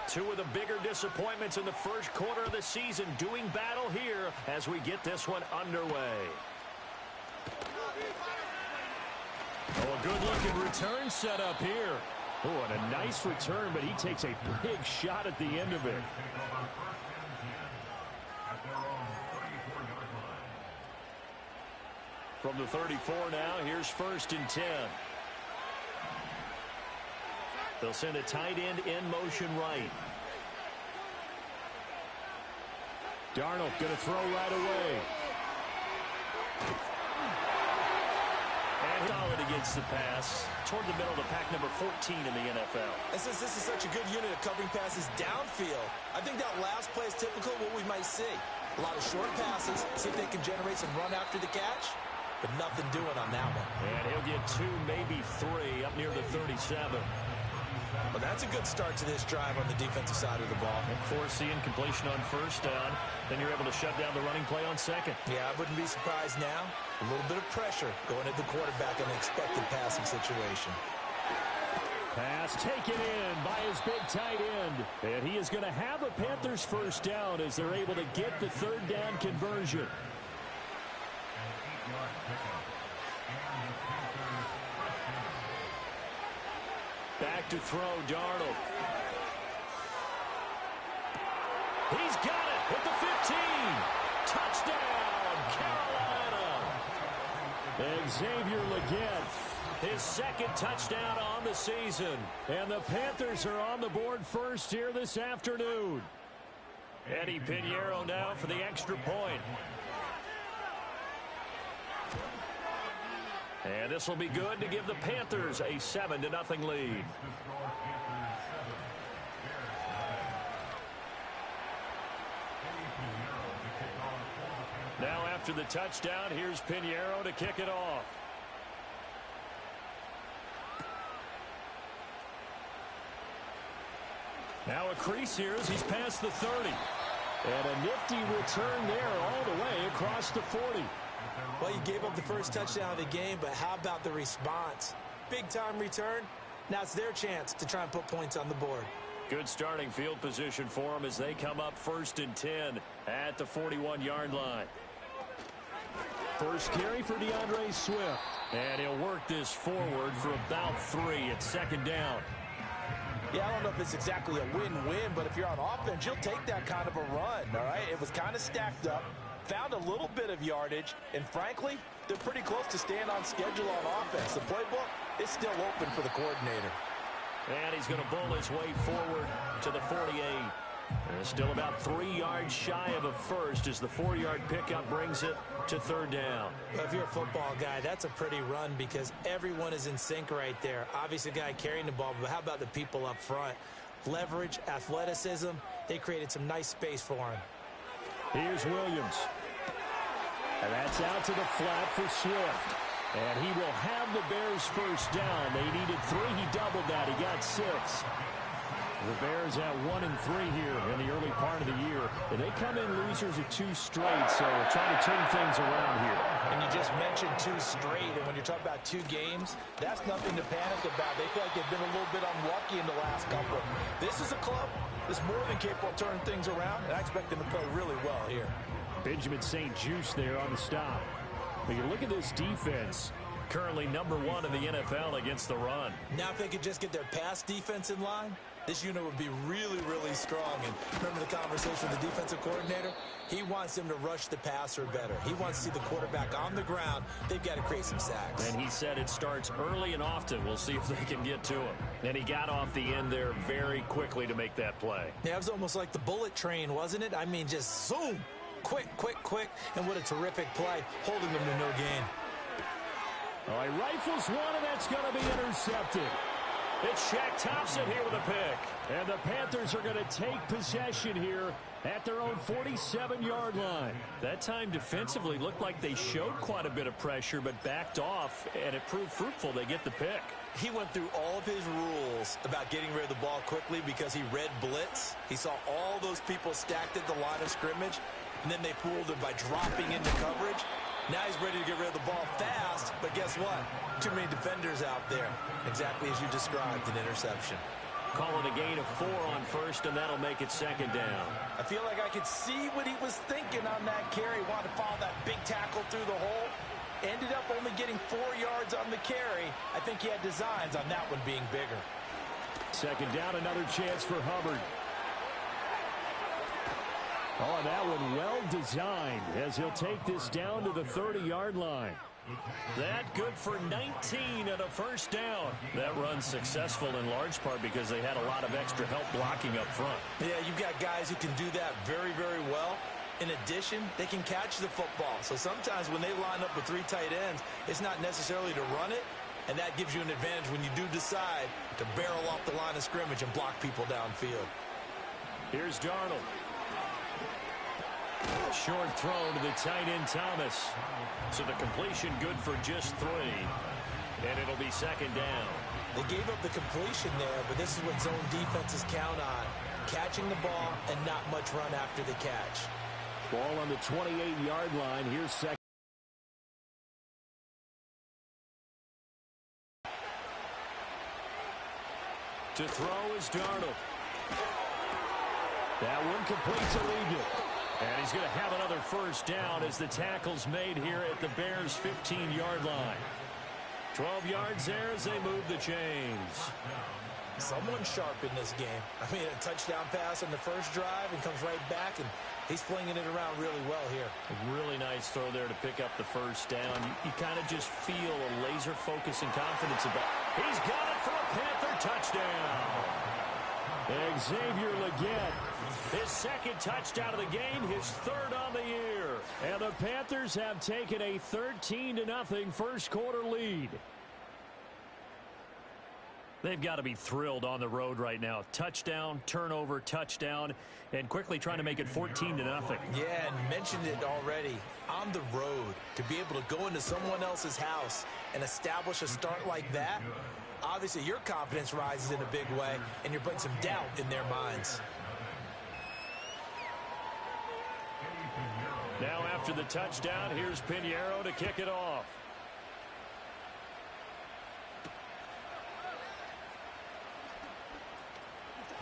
Two of the bigger disappointments in the first quarter of the season doing battle here as we get this one underway. Oh, a good-looking return set up here. Oh, and a nice return, but he takes a big shot at the end of it. From the 34 now, here's 1st and 10. They'll send a tight end in motion right. Darnold going to throw right away. And solid against the pass. Toward the middle of the pack, number 14 in the NFL. And since this is such a good unit of covering passes downfield, I think that last play is typical of what we might see. A lot of short passes, see if they can generate some run after the catch, but nothing doing on that one. And he'll get 2, maybe 3 up near the 37. Well, that's a good start to this drive on the defensive side of the ball. And force the incompletion on 1st down. Then you're able to shut down the running play on 2nd. Yeah, I wouldn't be surprised now. A little bit of pressure going at the quarterback in an expected passing situation. Pass taken in by his big tight end. And he is going to have a Panthers 1st down as they're able to get the 3rd down conversion. Back to throw, Darnold. He's got it at the 15. Touchdown, Carolina. Xavier Legette, his 2nd touchdown on the season. And the Panthers are on the board first here this afternoon. Eddie Pinheiro now for the extra point. And this will be good to give the Panthers a 7-0 lead. Now after the touchdown, here's Pinheiro to kick it off. Now a crease here as he's past the 30. And a nifty return there all the way across the 40. Well, you gave up the first touchdown of the game, but how about the response? Big-time return. Now it's their chance to try and put points on the board. Good starting field position for them as they come up 1st and 10 at the 41-yard line. First carry for DeAndre Swift. And he'll work this forward for about 3 at 2nd down. Yeah, I don't know if it's exactly a win-win, but if you're on offense, you'll take that kind of a run, all right? It was kind of stacked up. Found a little bit of yardage, and frankly, they're pretty close to staying on schedule on offense. The playbook is still open for the coordinator. And he's going to bull his way forward to the 48. And still about 3 yards shy of a first as the 4-yard pickup brings it to 3rd down. Well, if you're a football guy, that's a pretty run because everyone is in sync right there. Obviously, the guy carrying the ball, but how about the people up front? Leverage, athleticism, they created some nice space for him. Here's Williams. And that's out to the flat for Swift. And he will have the Bears 1st down. They needed 3. He doubled that. He got 6. The Bears at 1 and 3 here in the early part of the year. And they come in losers of 2 straight, so trying to turn things around here. And you just mentioned 2 straight, and when you're talking about 2 games, that's nothing to panic about. They feel like they've been a little bit unlucky in the last couple. This is a club that's more than capable of turning things around, and I expect them to play really well here. Benjamin St. Juste there on the stop. But you look at this defense. Currently number 1 in the NFL against the run. Now if they could just get their pass defense in line, this unit would be really, really strong. And remember the conversation with the defensive coordinator? He wants them to rush the passer better. He wants to see the quarterback on the ground. They've got to create some sacks. And he said it starts early and often. We'll see if they can get to him. And he got off the end there very quickly to make that play. Yeah, it was almost like the bullet train, wasn't it? I mean, just zoom. Quick, quick, quick. And what a terrific play, holding them to no gain. All right, rifles one, and that's going to be intercepted. It's Shaq Thompson here with a pick. And the Panthers are going to take possession here at their own 47-yard line. That time defensively looked like they showed quite a bit of pressure but backed off, and it proved fruitful. They get the pick. He went through all of his rules about getting rid of the ball quickly because he read blitz. He saw all those people stacked at the line of scrimmage, and then they fooled him by dropping into coverage. Now he's ready to get rid of the ball fast, but guess what? Too many defenders out there. Exactly as you described, an interception. Call it a gain of 4 on first, and that'll make it second down. I feel like I could see what he was thinking on that carry. Wanted to follow that big tackle through the hole. Ended up only getting 4 yards on the carry. I think he had designs on that one being bigger. Second down, another chance for Hubbard. Oh, that one well designed as he'll take this down to the 30-yard line. That good for 19 and a first down. That run's successful in large part because they had a lot of extra help blocking up front. Yeah, you've got guys who can do that very, very well. In addition, they can catch the football. So sometimes when they line up with 3 tight ends, it's not necessarily to run it, and that gives you an advantage when you do decide to barrel off the line of scrimmage and block people downfield. Here's Darnold. Short throw to the tight end Thomas. So the completion good for just 3. And it'll be second down. They gave up the completion there, but this is what zone defenses count on. Catching the ball and not much run after the catch. Ball on the 28-yard line. Here's second. To throw is Darnold. That one complete to Legion. And he's going to have another first down as the tackle's made here at the Bears' 15-yard line. 12 yards there as they move the chains. Someone sharp in this game. I mean, a touchdown pass on the first drive and comes right back, and he's flinging it around really well here. A really nice throw there to pick up the first down. You kind of just feel a laser focus and confidence about it. He's got it for a Panther touchdown. Xavier Legette. His second touchdown of the game, his 3rd on the year. And the Panthers have taken a 13-0 first quarter lead. They've got to be thrilled on the road right now. Touchdown, turnover, touchdown, and quickly trying to make it 14-0. Yeah, and mentioned it already. On the road, to be able to go into someone else's house and establish a start like that, obviously your confidence rises in a big way, and you're putting some doubt in their minds. Now after the touchdown, here's Pinheiro to kick it off.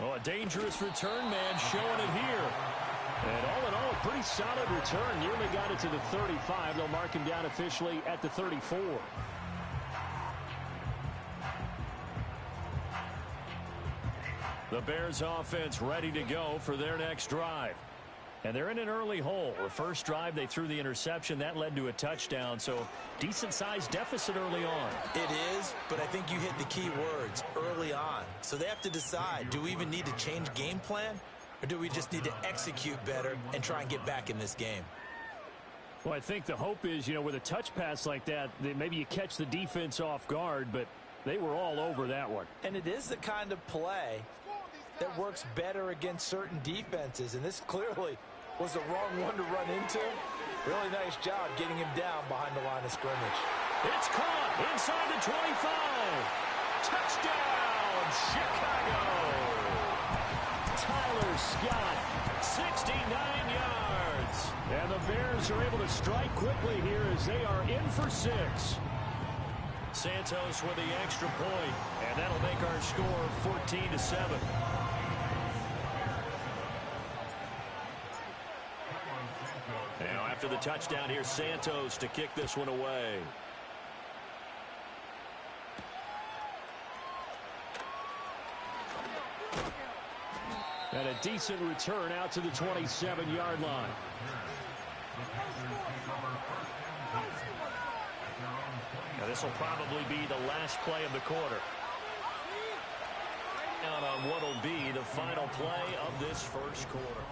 Oh, a dangerous return man showing it here. And all in all, a pretty solid return. Nearly got it to the 35. They'll mark him down officially at the 34. The Bears offense ready to go for their next drive. And they're in an early hole. The first drive, they threw the interception. That led to a touchdown, so decent-sized deficit early on. It is, but I think you hit the key words, early on. So they have to decide, do we even need to change game plan? Or do we just need to execute better and try and get back in this game? Well, I think the hope is, with a touch pass like that maybe you catch the defense off guard, but they were all over that one. And it is the kind of play that works better against certain defenses, and this clearly was the wrong one to run into. Really nice job getting him down behind the line of scrimmage. It's caught inside the 25. Touchdown, Chicago. Tyler Scott, 69 yards. And the Bears are able to strike quickly here as they are in for 6. Santos with the extra point, and that'll make our score 14-7. Now after the touchdown, here's Santos to kick this one away. And a decent return out to the 27-yard line. Now this will probably be the last play of the quarter. Out on what will be the final play of this first quarter.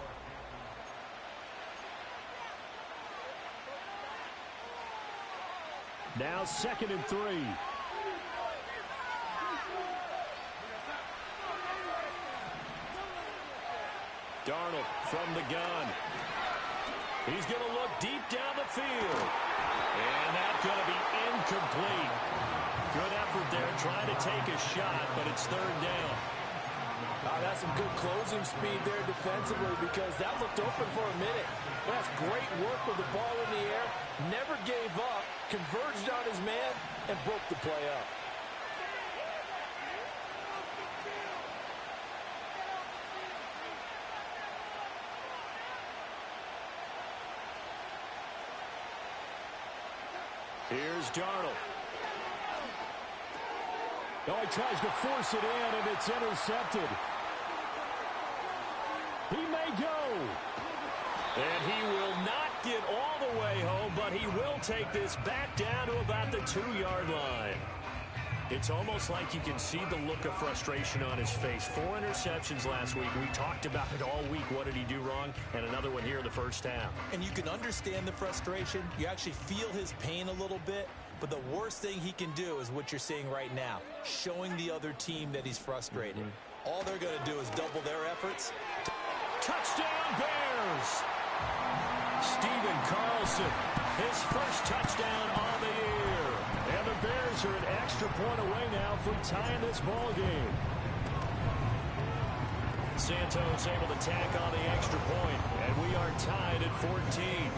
Now 2nd and 3. Darnold from the gun. He's going to look deep down the field. And that's going to be incomplete. Good effort there trying to take a shot, but it's 3rd down. That's some good closing speed there defensively because that looked open for a minute. That's great work with the ball in the air. Never gave up, converged on his man, and broke the play up. Here's Darnold. Oh, he tries to force it in, and it's intercepted. He may go. And he will not get all the way home, but he will take this back down to about the 2-yard line. It's almost like you can see the look of frustration on his face. 4 interceptions last week. We talked about it all week. What did he do wrong? And another one here in the first half. And you can understand the frustration. You actually feel his pain a little bit. But the worst thing he can do is what you're seeing right now, showing the other team that he's frustrated. All they're going to do is double their efforts. Touchdown, Bears! Steven Carlson, his first touchdown on the year. And the Bears are an extra point away now from tying this ball game. Santos able to tack on the extra point, and we are tied at 14.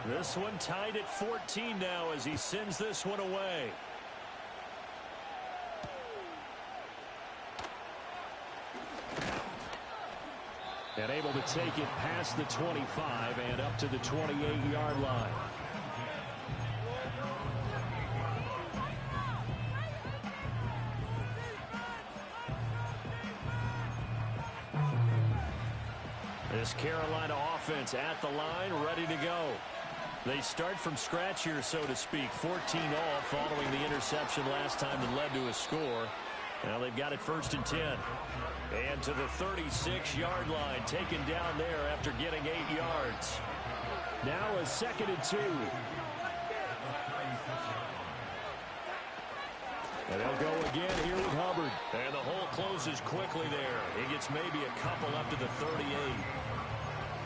This one tied at 14 now as he sends this one away. And able to take it past the 25 and up to the 28-yard line. This Carolina offense at the line, ready to go. They start from scratch here, so to speak. 14 all following the interception last time that led to a score. Now they've got it 1st and 10. And to the 36-yard line, taken down there after getting 8 yards. Now a 2nd and 2. And they'll go again here with Hubbard. And the hole closes quickly there. He gets maybe a couple up to the 38.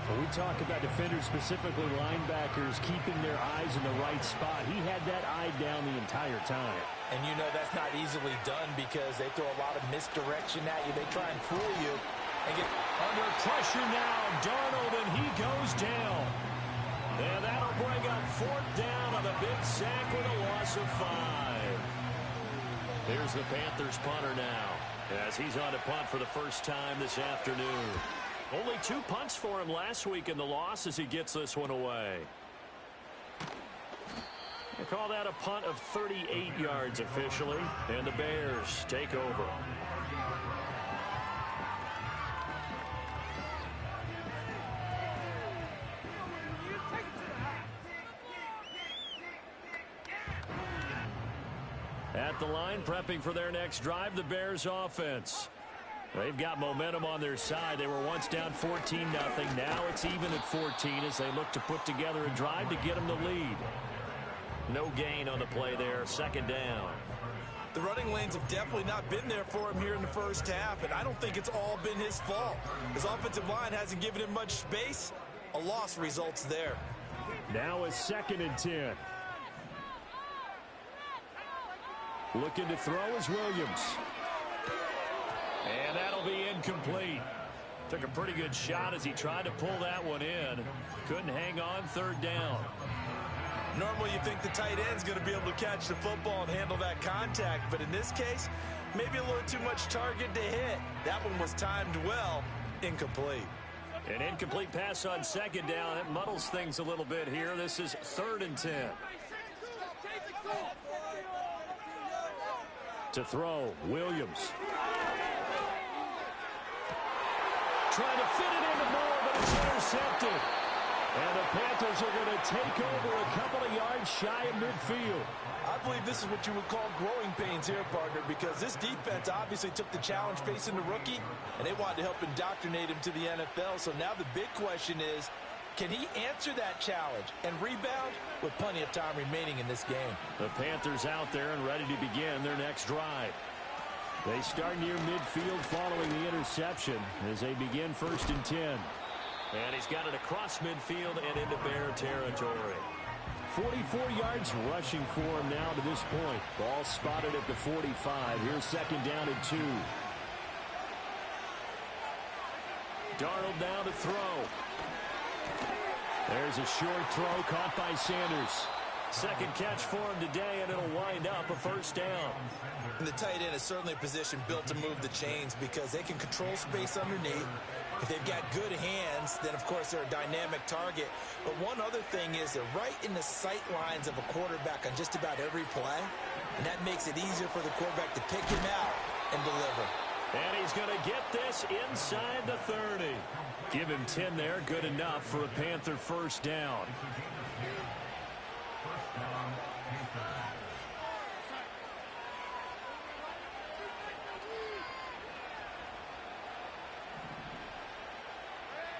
When we talk about defenders, specifically linebackers, keeping their eyes in the right spot, he had that eye down the entire time. And you know that's not easily done because they throw a lot of misdirection at you. They try and fool you and get under pressure now. Darnold, and he goes down. And that'll bring up 4th down on the big sack with a loss of 5. Here's the Panthers punter now as he's on to punt for the first time this afternoon. Only 2 punts for him last week in the loss as he gets this one away. They call that a punt of 38 yards officially, and the Bears take over. At the line, prepping for their next drive, the Bears offense. They've got momentum on their side. They were once down 14-0. Now it's even at 14 as they look to put together a drive to get them the lead. No gain on the play there. 2nd down. The running lanes have definitely not been there for him here in the first half, and I don't think it's all been his fault. His offensive line hasn't given him much space. A loss results there. Now a 2nd and 10. Looking to throw is Williams. And that'll be incomplete. Took a pretty good shot as he tried to pull that one in. Couldn't hang on. 3rd down. Normally you think the tight end's going to be able to catch the football and handle that contact, but in this case, maybe a little too much target to hit. That one was timed well. Incomplete. An incomplete pass on 2nd down. It muddles things a little bit here. This is 3rd and 10. To throw, Williams. Trying to fit it into Moore, but it's intercepted. And the Panthers are going to take over a couple of yards shy of midfield. I believe this is what you would call growing pains here, partner, because this defense obviously took the challenge facing the rookie, and they wanted to help indoctrinate him to the NFL. So now the big question is, can he answer that challenge and rebound with plenty of time remaining in this game? The Panthers out there and ready to begin their next drive. They start near midfield following the interception as they begin 1st and 10. And he's got it across midfield and into Bear territory. 44 yards rushing for him now to this point. Ball spotted at the 45. Here's second down and 2. Darnold now to throw. There's a short throw caught by Sanders. Second catch for him today, and it'll wind up a first down. And the tight end is certainly a position built to move the chains because they can control space underneath. If they've got good hands, then, of course, they're a dynamic target. But one other thing is they're right in the sight lines of a quarterback on just about every play, and that makes it easier for the quarterback to pick him out and deliver. And he's going to get this inside the 30. Give him 10 there, good enough for a Panther first down.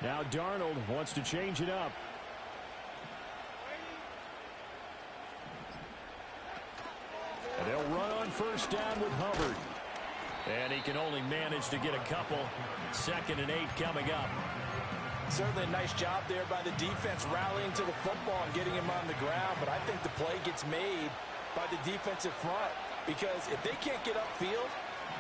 Now Darnold wants to change it up. And they'll run on first down with Hubbard. And he can only manage to get a couple. 2nd and 8 coming up. Certainly a nice job there by the defense rallying to the football and getting him on the ground. But I think the play gets made by the defensive front. Because if they can't get upfield,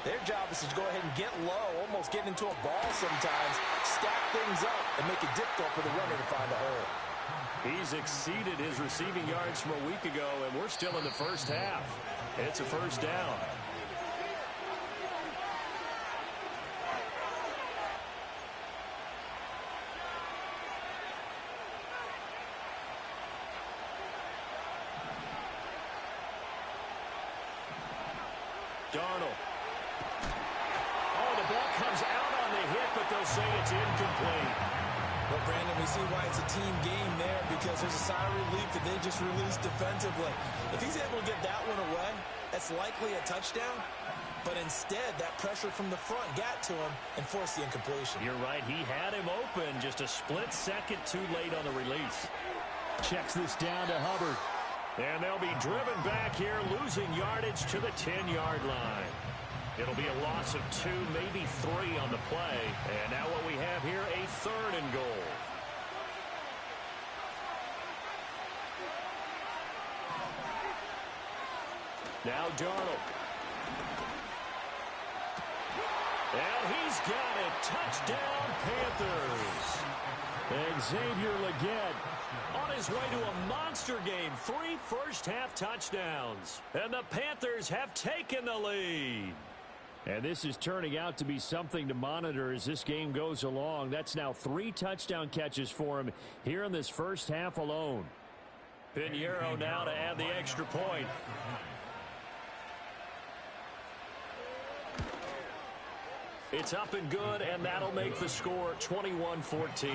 their job is to go ahead and get low, almost get into a ball sometimes, stack things up, and make it difficult for the runner to find a hole. He's exceeded his receiving yards from a week ago, and we're still in the first half. It's a first down. Darnold. Oh, the ball comes out on the hit, but they'll say it's incomplete. Well, Brandon, we see why it's a team game there because there's a sigh of relief that they just released defensively. If he's able to get that one away, that's likely a touchdown. But instead, that pressure from the front got to him and forced the incompletion. You're right. He had him open just a split second too late on the release. Checks this down to Hubbard. And they'll be driven back here, losing yardage to the 10-yard line. It'll be a loss of 2, maybe 3 on the play. And now what we have here, a 3rd and goal. Now Darnold. And he's got it. Touchdown, Panthers. Xavier Legette on his way to a monster game. 3 first-half touchdowns. And the Panthers have taken the lead. And this is turning out to be something to monitor as this game goes along. That's now 3 touchdown catches for him here in this first half alone. Pinheiro now to add the extra point. It's up and good, and that'll make the score 21-14.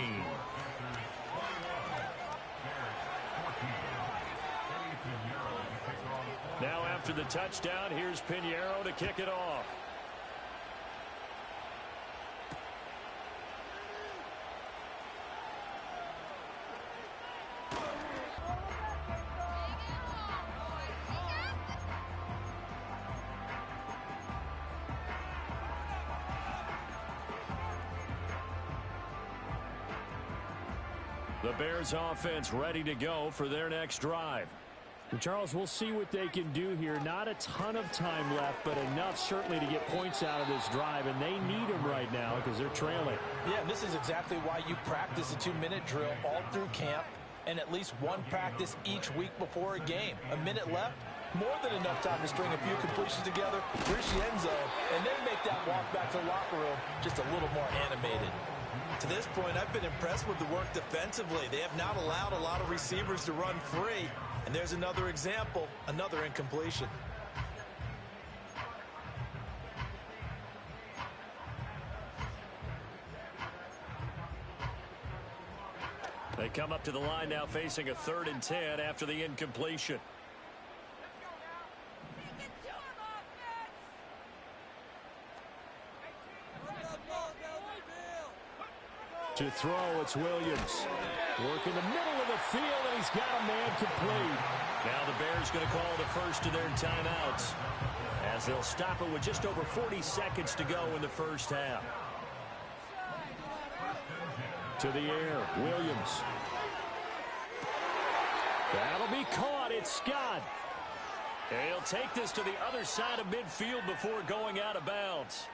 Now after the touchdown, here's Pinheiro to kick it off. The Bears offense ready to go for their next drive. And Charles, we'll see what they can do here. Not a ton of time left, but enough certainly to get points out of this drive, and they need them right now because they're trailing. Yeah, and this is exactly why you practice a 2-minute drill all through camp and at least one practice each week before a game. A minute left, more than enough time to string a few completions together, reach the end zone, and then make that walk back to the locker room just a little more animated. To this point, I've been impressed with the work defensively. They have not allowed a lot of receivers to run free. And there's another example, another incompletion. They come up to the line now facing a 3rd and 10 after the incompletion. To throw, it's Williams. Work in the middle of the field, and he's got a man complete. Now the Bears going to call the first of their timeouts as they'll stop it with just over 40 seconds to go in the first half. To the air, Williams. That'll be caught. It's Scott. And he'll take this to the other side of midfield before going out of bounds.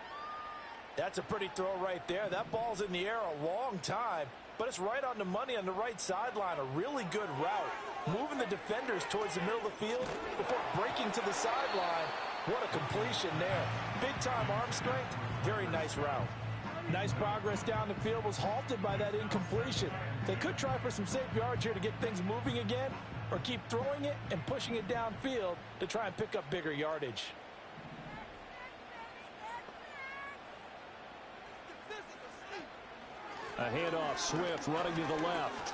That's a pretty throw right there. That ball's in the air a long time, but it's right on the money on the right sideline. A really good route. Moving the defenders towards the middle of the field before breaking to the sideline. What a completion there. Big-time arm strength. Very nice route. Nice progress down the field was halted by that incompletion. They could try for some safe yards here to get things moving again, or keep throwing it and pushing it downfield to try and pick up bigger yardage. A handoff, Swift running to the left.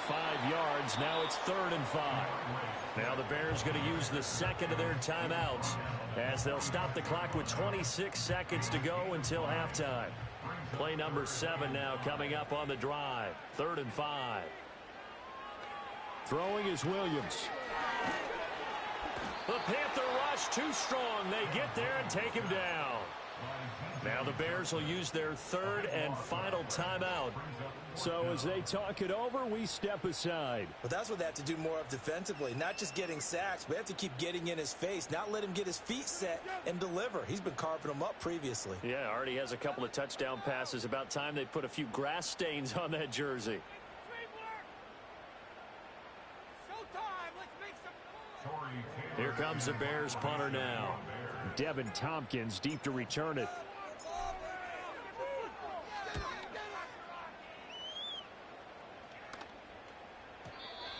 5 yards, now it's 3rd and 5. Now the Bears going to use the second of their timeouts as they'll stop the clock with 26 seconds to go until halftime. Play number 7 now coming up on the drive. 3rd and 5. Throwing is Williams. The Panther rush too strong. They get there and take him down. Now the Bears will use their 3rd and final timeout. So as they talk it over, we step aside. But that's what they have to do more of defensively, not just getting sacks. We have to keep getting in his face, not let him get his feet set and deliver. He's been carving them up previously. Yeah, already has a couple of touchdown passes. About time they put a few grass stains on that jersey. Here comes the Bears punter now. Devin Tompkins deep to return it.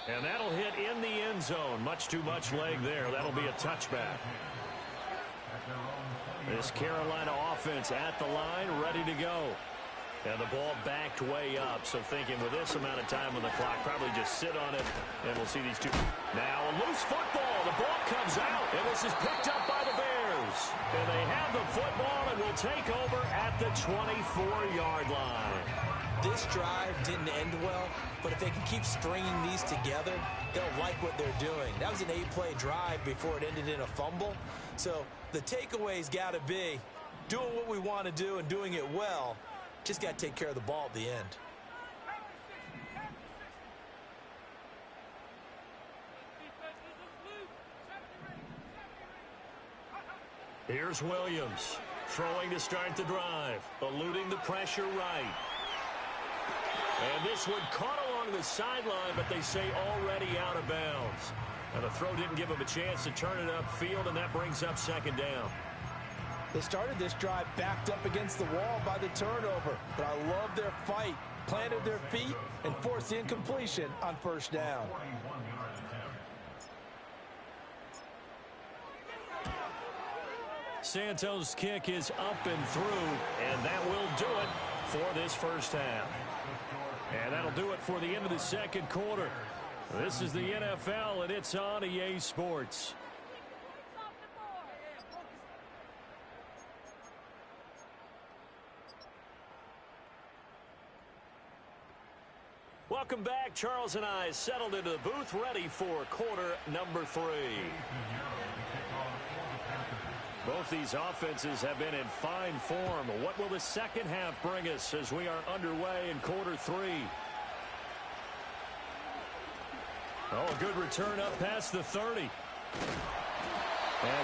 And that'll hit in the end zone. Much too much leg there. That'll be a touchback. This Carolina offense at the line, ready to go. And the ball backed way up. So thinking with this amount of time on the clock, probably just sit on it. And we'll see these two. Now a loose football. The ball comes out. And this is picked up by the Bears. And they have the football and will take over at the 24-yard line. This drive didn't end well, but if they can keep stringing these together, they'll like what they're doing. That was an 8-play drive before it ended in a fumble. So the takeaway's got to be doing what we want to do and doing it well. Just got to take care of the ball at the end. Here's Williams throwing to start the drive, eluding the pressure right. And this one caught along the sideline, but they say already out of bounds. And the throw didn't give him a chance to turn it upfield, and that brings up 2nd down. They started this drive backed up against the wall by the turnover, but I love their fight. Planted their feet and forced the incompletion on 1st down. Santos' kick is up and through, and that will do it for this 1st half. And that'll do it for the end of the 2nd quarter. This is the NFL, and it's on EA Sports. Welcome back. Charles and I settled into the booth, ready for quarter number 3. Both these offenses have been in fine form. What will the 2nd half bring us as we are underway in quarter 3? Oh, a good return up past the 30. And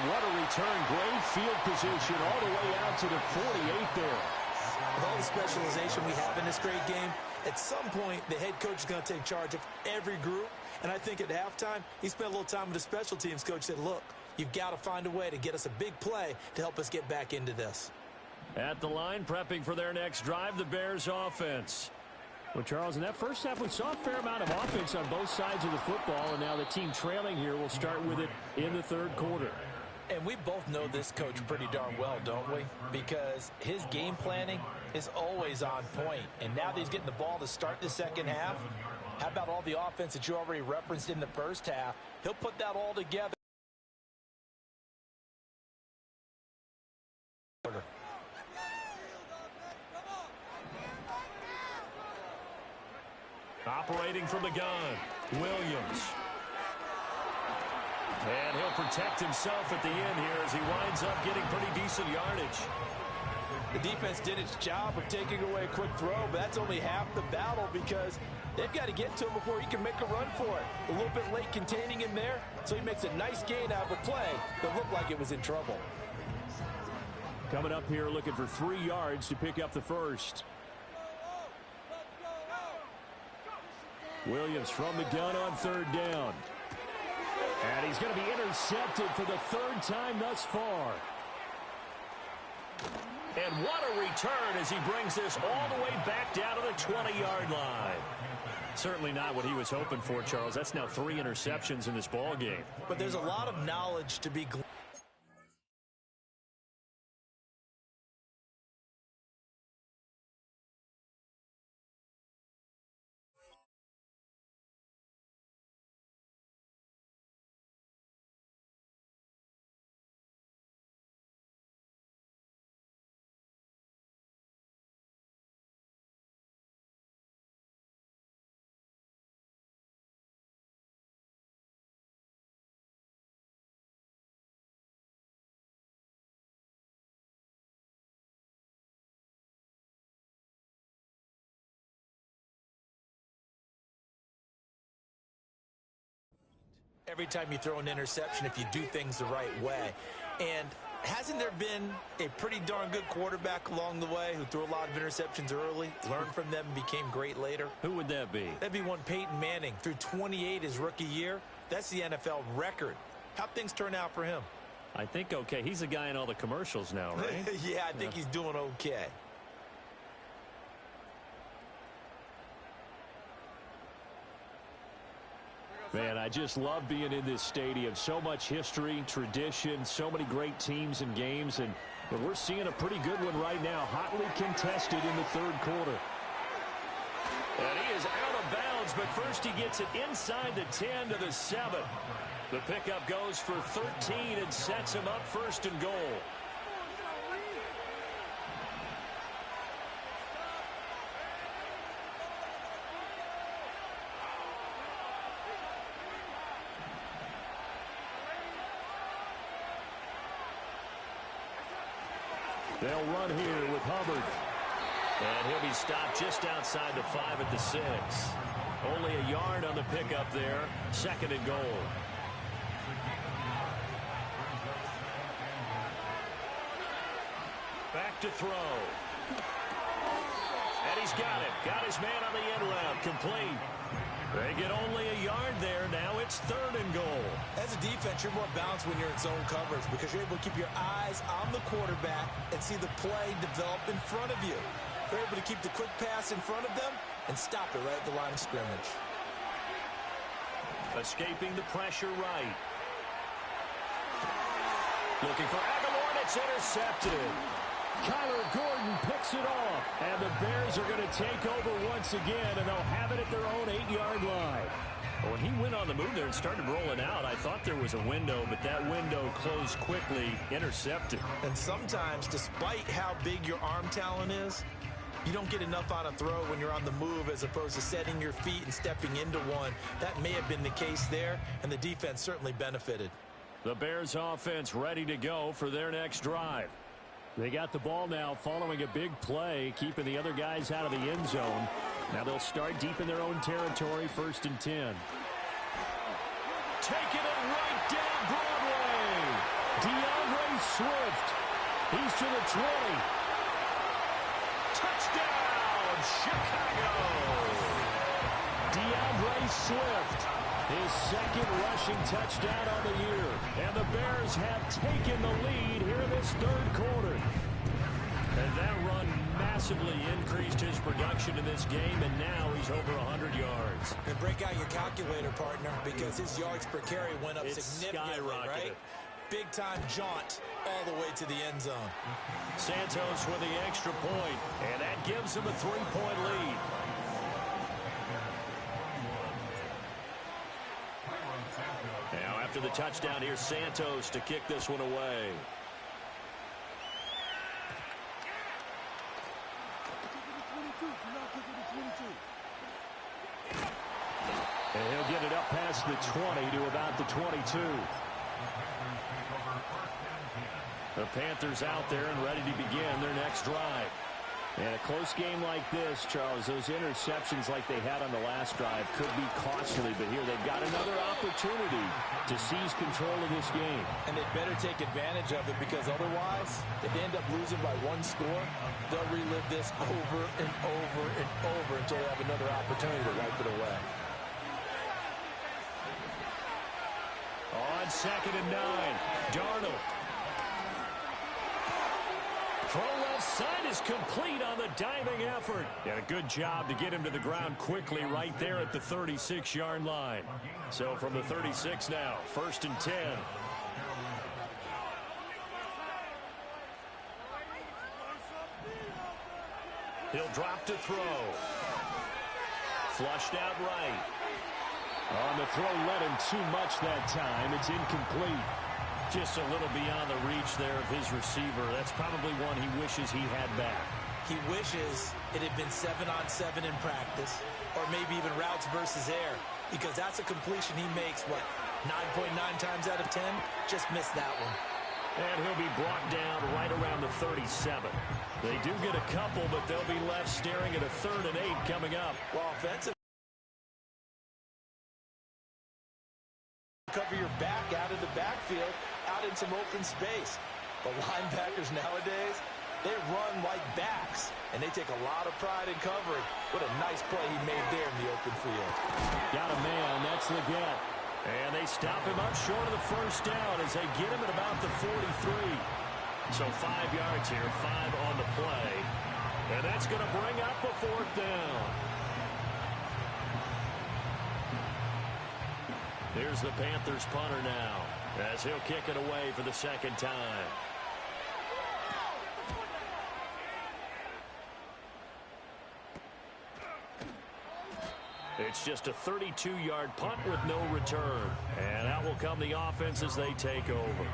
what a return. Great field position all the way out to the 48 there. With all the specialization we have in this great game, at some point the head coach is going to take charge of every group. And I think at halftime, he spent a little time with the special teams coach, said, look, you've got to find a way to get us a big play to help us get back into this. At the line, prepping for their next drive, the Bears offense. Well, Charles, in that 1st half, we saw a fair amount of offense on both sides of the football, and now the team trailing here will start with it in the 3rd quarter. And we both know this coach pretty darn well, don't we? Because his game planning is always on point. And now that he's getting the ball to start the 2nd half, how about all the offense that you already referenced in the 1st half? He'll put that all together. Operating from the gun, Williams. And he'll protect himself at the end here as he winds up getting pretty decent yardage. The defense did its job of taking away a quick throw, but that's only half the battle because they've got to get to him before he can make a run for it. A little bit late containing him there, so he makes a nice gain out of a play that looked like it was in trouble. Coming up here looking for 3 yards to pick up the first. Williams from the gun on 3rd down. And he's going to be intercepted for the 3rd time thus far. And what a return as he brings this all the way back down to the 20-yard line. Certainly not what he was hoping for, Charles. That's now 3 interceptions in this ball game. But there's a lot of knowledge to be gleaned. Every time you throw an interception, if you do things the right way. And hasn't there been a pretty darn good quarterback along the way who threw a lot of interceptions early, learned from them, and became great later? Who would that be? That'd be one Peyton Manning. Threw 28 his rookie year. That's the NFL record. How'd things turn out for him? I think okay. He's a guy in all the commercials now, right? Yeah, I think he's doing okay. Man, I just love being in this stadium. So much history, tradition, so many great teams and games. And we're seeing a pretty good one right now, hotly contested in the 3rd quarter. And he is out of bounds, but first he gets it inside the 10 to the 7. The pickup goes for 13 and sets him up 1st and goal. They'll run here with Hubbard. And he'll be stopped just outside the 5 at the 6. Only a yard on the pickup there. 2nd and goal. Back to throw. And he's got it. Got his man on the end route. Complete. They get only a yard there. Now it's 3rd and goal. As a defense, you're more balanced when you're in zone coverage because you're able to keep your eyes on the quarterback and see the play develop in front of you. They're able to keep the quick pass in front of them and stop it right at the line of scrimmage. Escaping the pressure right. Looking for Aguilar, and it's intercepted. Kyler Gordon picks it off. And the Bears are going to take over once again, and they'll have it at their own 8-yard line. When he went on the move there and started rolling out, I thought there was a window, but that window closed quickly, intercepted. And sometimes, despite how big your arm talent is, you don't get enough on a throw when you're on the move as opposed to setting your feet and stepping into one. That may have been the case there, and the defense certainly benefited. The Bears offense ready to go for their next drive. They got the ball now following a big play, keeping the other guys out of the end zone. Now they'll start deep in their own territory, 1st and 10. Taking it right down Broadway. DeAndre Swift. He's to the 20. Touchdown, Chicago. DeAndre Swift. His 2nd rushing touchdown on the year. And the Bears have taken the lead here in this 3rd quarter. And that run massively increased his production in this game, and now he's over 100 yards. And break out your calculator, partner, because his yards per carry went up significantly, right? Big-time jaunt all the way to the end zone. Santos with the extra point, and that gives him a 3-point lead. Now, after the touchdown, here's Santos to kick this one away. And he'll get it up past the 20 to about the 22. The Panthers out there and ready to begin their next next drive. And a close game like this, Charles, those interceptions like they had on the last drive could be costly, but here they've got another opportunity to seize control of this game. And they better take advantage of it, because otherwise, if they end up losing by one score, they'll relive this over and over and over until they have another opportunity to wipe it away. On 2nd and 9, Darnold. Throw left side is complete on the diving effort. And a good job to get him to the ground quickly right there at the 36-yard line. So from the 36 now, 1st and 10. He'll drop to throw. Flushed out right. On the throw, let him too much that time. It's incomplete. Just a little beyond the reach there of his receiver. That's probably one he wishes he had back. He wishes it had been 7-on-7 in practice, or maybe even routes versus air, because that's a completion he makes, what, 9.9 times out of 10? Just missed that one. And he'll be brought down right around the 37. They do get a couple, but they'll be left staring at a 3rd and 8 coming up. Well, offensive. Cover your back out of the backfield, out in some open space. But linebackers nowadays, they run like backs, and they take a lot of pride in covering. What a nice play he made there in the open field. Got a man, that's Legette. And they stop him up short of the 1st down as they get him at about the 43. So 5 yards here, 5 on the play. And that's going to bring up a 4th down. Here's the Panthers punter now, as he'll kick it away for the 2nd time. It's just a 32-yard punt with no return. And out will come the offense as they take over.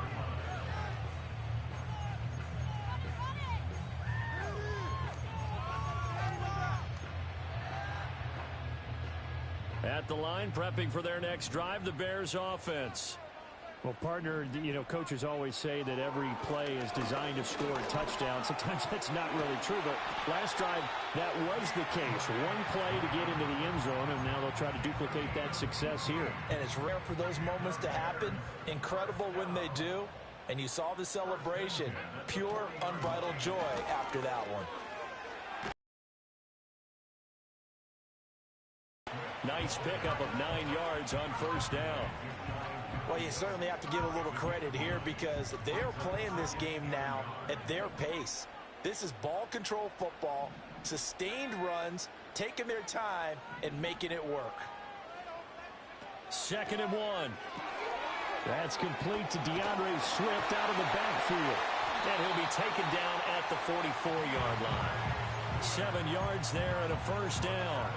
At the line, prepping for their next drive, the Bears offense. Well, partner, you know, coaches always say that every play is designed to score a touchdown. Sometimes that's not really true, but last drive, that was the case. One play to get into the end zone, and now they'll try to duplicate that success here. And it's rare for those moments to happen. Incredible when they do. And you saw the celebration. Pure, unbridled joy after that one. Nice pickup of 9 yards on 1st down. Well, you certainly have to give a little credit here, because they're playing this game now at their pace. This is ball control football, sustained runs, taking their time, and making it work. 2nd and 1. That's complete to DeAndre Swift out of the backfield. And he'll be taken down at the 44-yard line. 7 yards there and a 1st down.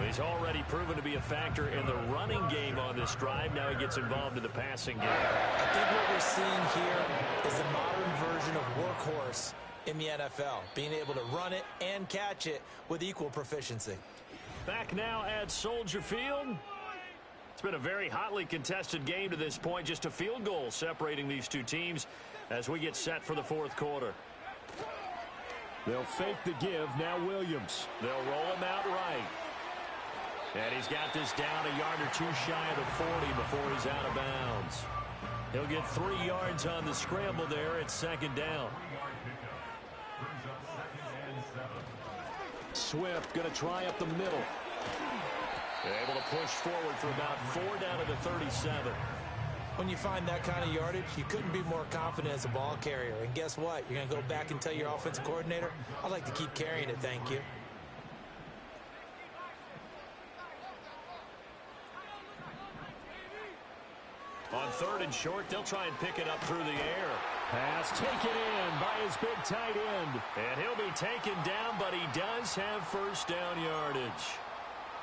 He's already proven to be a factor in the running game on this drive. Now he gets involved in the passing game. I think what we're seeing here is the modern version of workhorse in the NFL, being able to run it and catch it with equal proficiency. Back now at Soldier Field. It's been a very hotly contested game to this point. Just a field goal separating these two teams as we get set for the 4th quarter. They'll fake the give. Now Williams. They'll roll him out right. And he's got this down a yard or two shy of the 40 before he's out of bounds. He'll get 3 yards on the scramble there at 2nd down. Swift going to try up the middle. Able to push forward for about 4 down to the 37. When you find that kind of yardage, you couldn't be more confident as a ball carrier. And guess what? You're going to go back and tell your offensive coordinator, I'd like to keep carrying it, thank you. On 3rd and short, they'll try and pick it up through the air. Pass taken in by his big tight end. And he'll be taken down, but he does have 1st down yardage.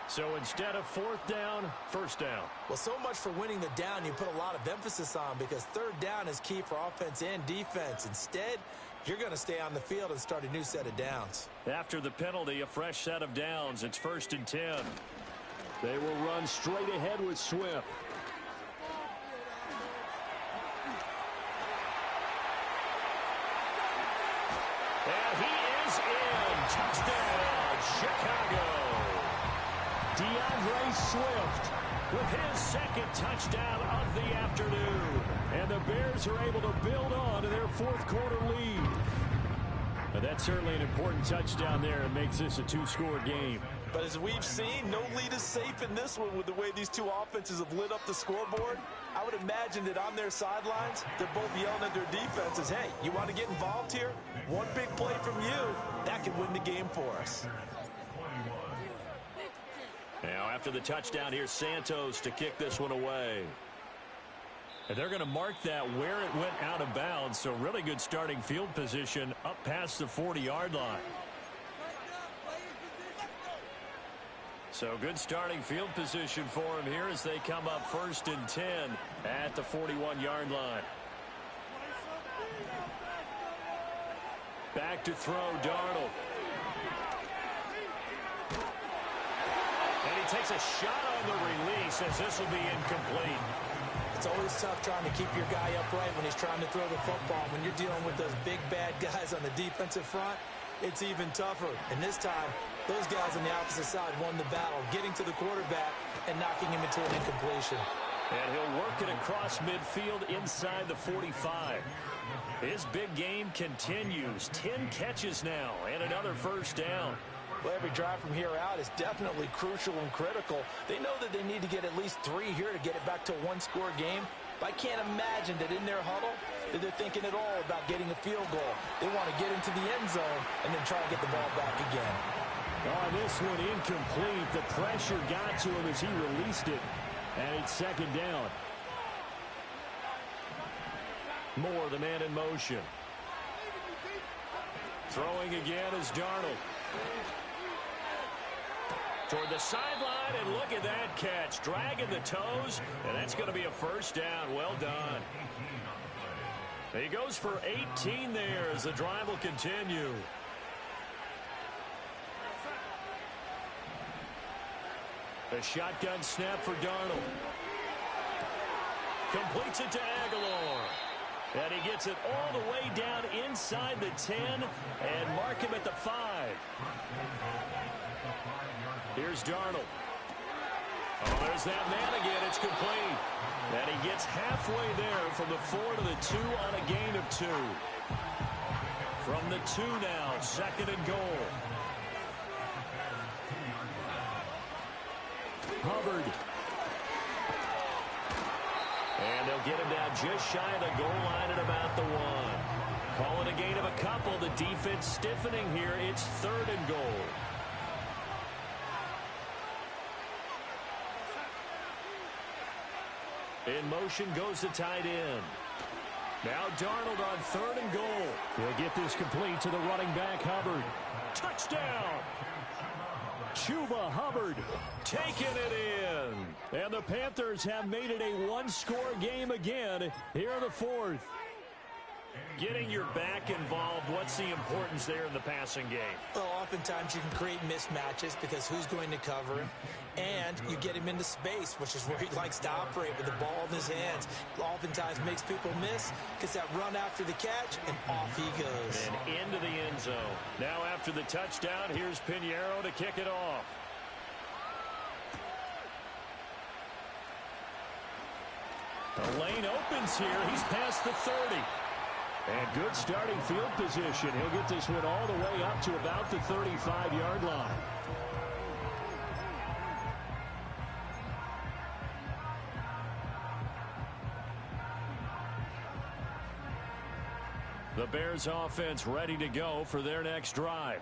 So instead of 4th down, 1st down. Well, so much for winning the down you put a lot of emphasis on, because 3rd down is key for offense and defense. Instead, you're going to stay on the field and start a new set of downs. After the penalty, a fresh set of downs. It's 1st and 10. They will run straight ahead with Swift. And he is in. Touchdown, Chicago. DeAndre Swift with his second touchdown of the afternoon. And the Bears are able to build on to their fourth quarter lead. But that's certainly an important touchdown there. It makes this a two-score game. But as we've seen, no lead is safe in this one with the way these two offenses have lit up the scoreboard. I would imagine that on their sidelines, they're both yelling at their defenses, hey, you want to get involved here? One big play from you, that could win the game for us. Now after the touchdown, here's Santos to kick this one away. And they're going to mark that where it went out of bounds, so really good starting field position up past the 40-yard line. So good starting field position for him here as they come up 1st and 10 at the 41-yard line. Back to throw, Darnold. And he takes a shot on the release as this will be incomplete. It's always tough trying to keep your guy upright when he's trying to throw the football. When you're dealing with those big, bad guys on the defensive front, it's even tougher. And this time, those guys on the opposite side won the battle, getting to the quarterback and knocking him into an incompletion. And he'll work it across midfield inside the 45. His big game continues. 10 catches now and another first down. Well, every drive from here out is definitely crucial and critical. They know that they need to get at least 3 here to get it back to a one-score game. But I can't imagine that in their huddle that they're thinking at all about getting a field goal. They want to get into the end zone and then try to get the ball back again. Oh, this one incomplete. The pressure got to him as he released it. And it's second down. Moore, the man in motion. Throwing again is Darnold. Toward the sideline, and look at that catch. Dragging the toes, and that's going to be a first down. Well done. He goes for 18 there as the drive will continue. A shotgun snap for Darnold. Completes it to Aguilar. And he gets it all the way down inside the 10 and mark him at the 5. Here's Darnold. Oh, there's that man again. It's complete. And he gets halfway there from the 4 to the 2 on a gain of 2. From the 2 now, 2nd and goal. Hubbard. And they'll get him down just shy of the goal line at about the 1. Calling a gain of a couple. The defense stiffening here. It's 3rd and goal. In motion goes the tight end. Now Darnold on 3rd and goal. He'll get this complete to the running back, Hubbard. Touchdown! Chuba Hubbard Taking it in. And the Panthers have made it a one-score game again here in the 4th. Getting your back involved, what's the importance there in the passing game? Well, oftentimes you can create mismatches because who's going to cover him, and you get him into space, which is where he likes to operate with the ball in his hands. Oftentimes makes people miss, gets that run after the catch, and off he goes. And into the end zone. Now after the touchdown, here's Pinheiro to kick it off. The lane opens here. He's past the 30. And good starting field position. He'll get this one all the way up to about the 35-yard line. The Bears offense ready to go for their next drive.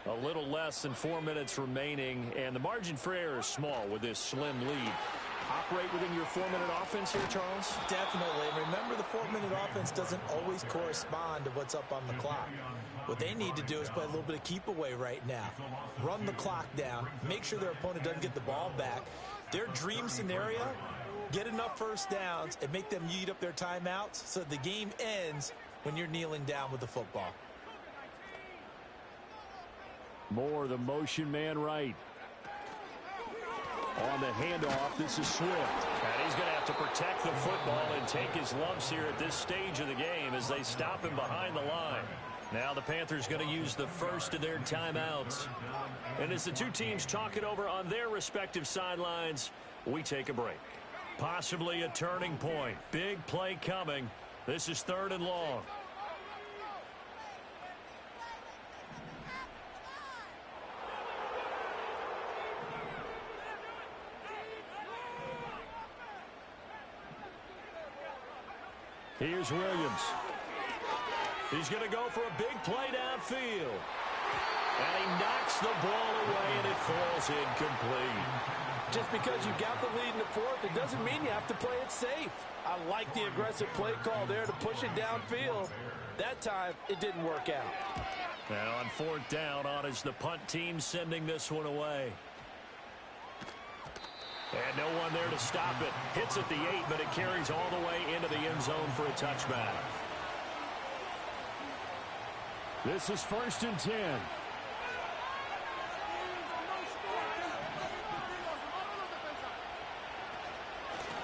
A little less than 4 minutes remaining, and the margin for error is small with this slim lead. Operate within your 4-minute offense here, Charles? Definitely. Remember, the 4-minute offense doesn't always correspond to what's up on the clock. What they need to do is play a little bit of keep away right now. Run the clock down. Make sure their opponent doesn't get the ball back. Their dream scenario, get enough first downs and make them eat up their timeouts so the game ends when you're kneeling down with the football. Moore, the motion man right. On the handoff, this is Swift. And he's going to have to protect the football and take his lumps here at this stage of the game as they stop him behind the line. Now the Panthers going to use the first of their timeouts. And as the two teams talk it over on their respective sidelines, we take a break. Possibly a turning point. Big play coming. This is 3rd and long. Here's Williams. He's going to go for a big play downfield. And he knocks the ball away, and it falls incomplete. Just because you got the lead in the 4th, it doesn't mean you have to play it safe. I like the aggressive play call there to push it downfield. That time, it didn't work out. Now on 4th down, on is the punt team sending this one away. And no one there to stop it. Hits at the 8, but it carries all the way into the end zone for a touchback. This is 1st and 10.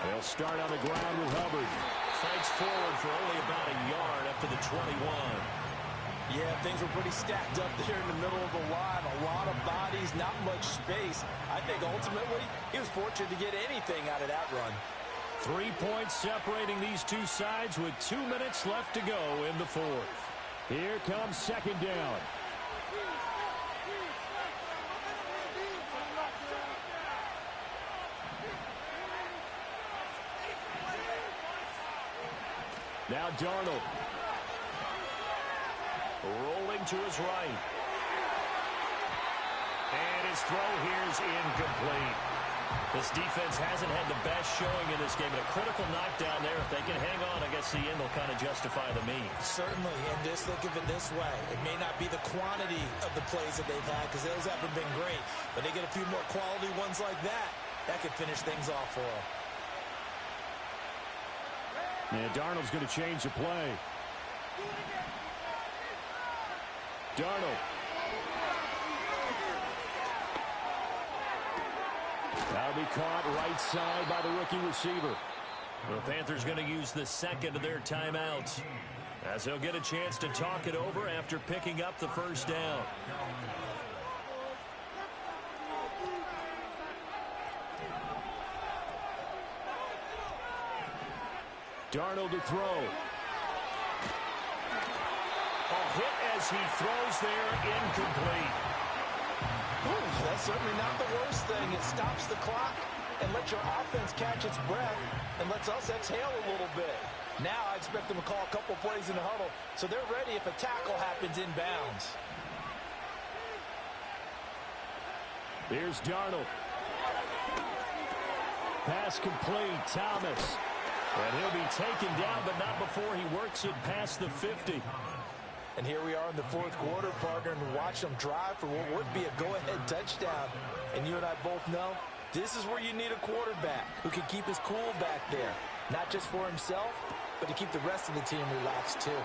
They'll start on the ground with Hubbard. Fights forward for only about a yard up to the 21. Yeah, things were pretty stacked up there in the middle of the line. A lot of bodies, not much space. I think ultimately he was fortunate to get anything out of that run. 3 points separating these two sides with 2 minutes left to go in the 4th. Here comes 2nd down. Now Darnold. Rolling to his right. And his throw here is incomplete. This defense hasn't had the best showing in this game. A critical knockdown there. If they can hang on, I guess the end will kind of justify the means. Certainly, and just think of it this way. It may not be the quantity of the plays that they've had, because those haven't been great. But they get a few more quality ones like that. That could finish things off for them. And Darnold's going to change the play. Darnold. That'll be caught right side by the rookie receiver. The Panthers going to use the 2nd of their timeouts, as they'll get a chance to talk it over after picking up the 1st down. Darnold to throw. A hit as he throws there, incomplete. Ooh, that's certainly not the worst thing. It stops the clock and lets your offense catch its breath and lets us exhale a little bit. Now I expect them to call a couple plays in the huddle so they're ready if a tackle happens inbounds. Here's Darnold. Pass complete. Thomas. And he'll be taken down, but not before he works it past the 50. And here we are in the 4th quarter, partner, and watch them drive for what would be a go-ahead touchdown. And you and I both know this is where you need a quarterback who can keep his cool back there. Not just for himself, but to keep the rest of the team relaxed too.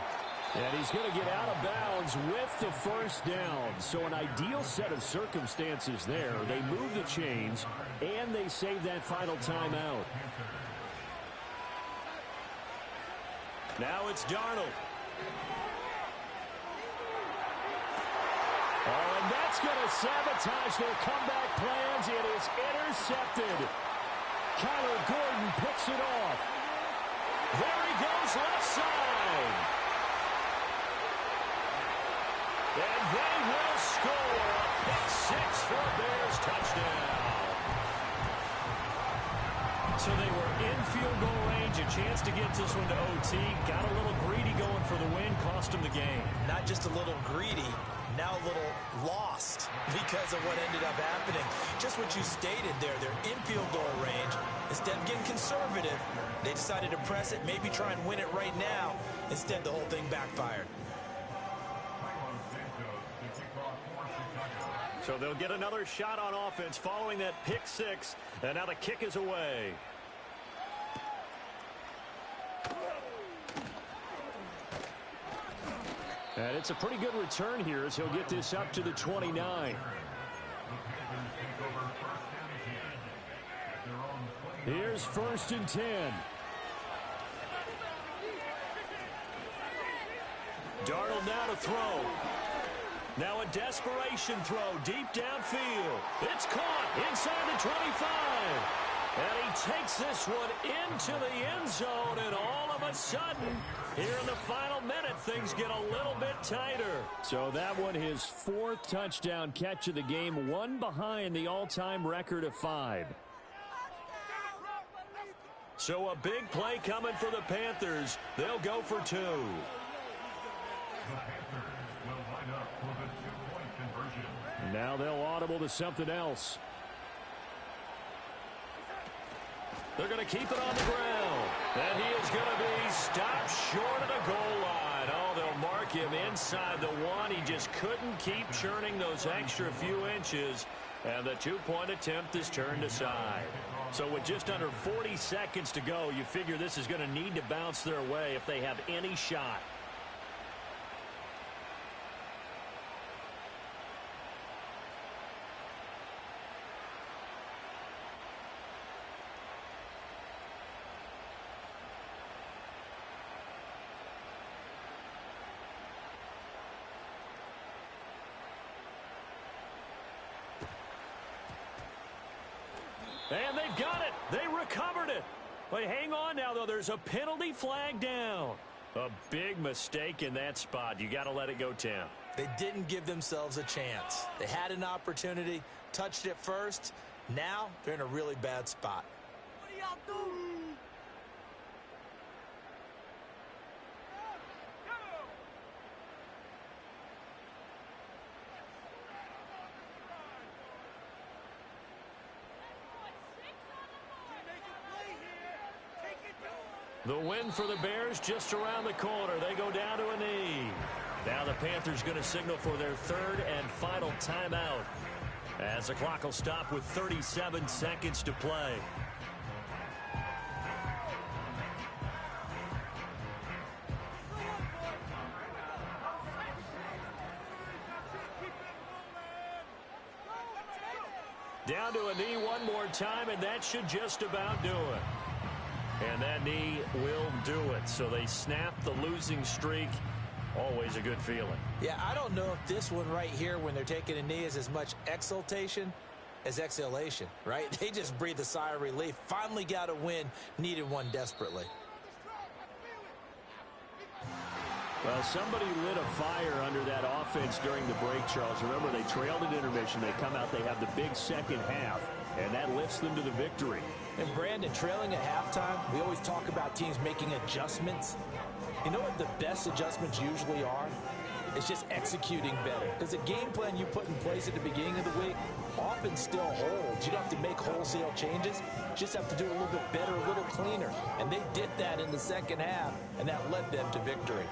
And he's going to get out of bounds with the 1st down. So an ideal set of circumstances there. They move the chains, and they save that final timeout. Now it's Darnold. Oh, and that's going to sabotage their comeback plans. It is intercepted. Kyler Gordon picks it off. There he goes, left side. And they will score a pick 6 for a Bears touchdown. So they were in field goal range, a chance to get this one to OT. Got a little greedy going for the win, cost them the game. Not just a little greedy, now a little lost because of what ended up happening. Just what you stated there, they're in field goal range. Instead of getting conservative, they decided to press it, maybe try and win it right now. Instead, the whole thing backfired. So they'll get another shot on offense following that pick 6, and now the kick is away. And it's a pretty good return here as he'll get this up to the 29. Here's 1st and 10. Darnold now to throw. Now a desperation throw deep downfield. It's caught inside the 25. And he takes this one into the end zone, and all of a sudden, here in the final minute, things get a little bit tighter. So that one, his 4th touchdown catch of the game, one behind the all-time record of 5. So a big play coming for the Panthers. They'll go for 2. Now they'll audible to something else. They're going to keep it on the ground. And he is going to be stopped short of the goal line. Oh, they'll mark him inside the 1. He just couldn't keep churning those extra few inches. And the 2-point attempt is turned aside. So with just under 40 seconds to go, you figure this is going to need to bounce their way if they have any shot. And they've got it. They recovered it. But hang on now, though. There's a penalty flag down. A big mistake in that spot. You got to let it go, Tim. They didn't give themselves a chance. They had an opportunity, touched it first. Now they're in a really bad spot. What do y'all do? The win for the Bears just around the corner. They go down to a knee. Now the Panthers going to signal for their 3rd and final timeout, as the clock will stop with 37 seconds to play. Down to a knee one more time, and that should just about do it. And that knee will do it. So they snap the losing streak. Always a good feeling. Yeah, I don't know if this one right here, when they're taking a knee, is as much exultation as exhalation, right? They just breathe a sigh of relief. Finally got a win. Needed one desperately. Well, somebody lit a fire under that offense during the break, Charles. Remember, they trailed at intermission. They come out, they have the big second half, and that lifts them to the victory. And Brandon, trailing at halftime, we always talk about teams making adjustments. You know what the best adjustments usually are? It's just executing better. Because the game plan you put in place at the beginning of the week often still holds. You don't have to make wholesale changes. You just have to do it a little bit better, a little cleaner. And they did that in the second half, and that led them to victory.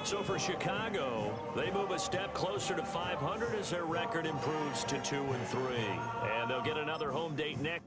So for Chicago, they move a step closer to 500 as their record improves to 2-3. And they'll get another home date next.